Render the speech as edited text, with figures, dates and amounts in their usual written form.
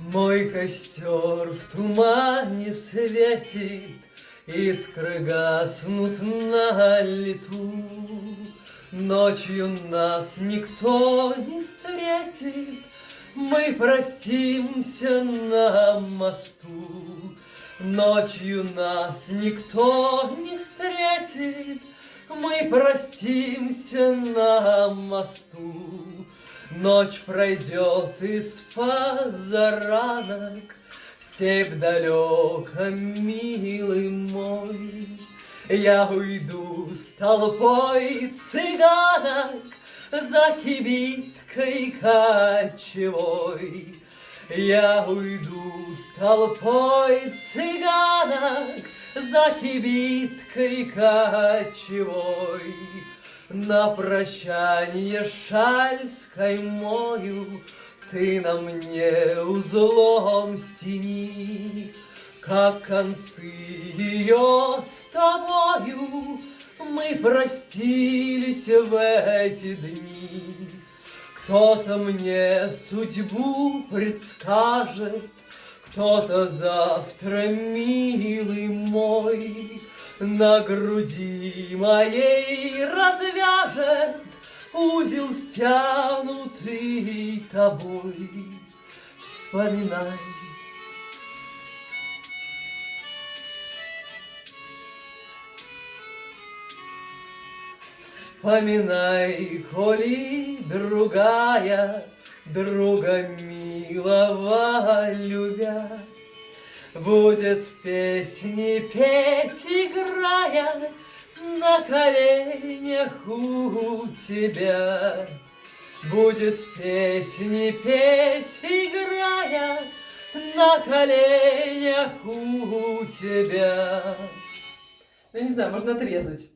Мой костер в тумане светит, искры гаснут на лету. Ночью нас никто не встретит, мы простимся на мосту. Ночью нас никто не встретит, мы простимся на мосту. Ночь пройдет из позаранок, степь далека, милый мой. Я уйду с толпой цыганок за кибиткой кочевой. Я уйду с толпой цыганок за кибиткой кочевой. На прощанье шаль скаймою ты на мне узлом стяни. Как концы ее с тобою мы простились в эти дни. Кто-то мне судьбу предскажет, кто-то завтра, милый мой, на груди моей развяжет узел, стянутый тобой. Вспоминай. Вспоминай, коли другая, друга милого любя, будет песни петь, играя на коленях у тебя. Будет песни петь, играя на коленях у тебя. Я не знаю, можно отрезать.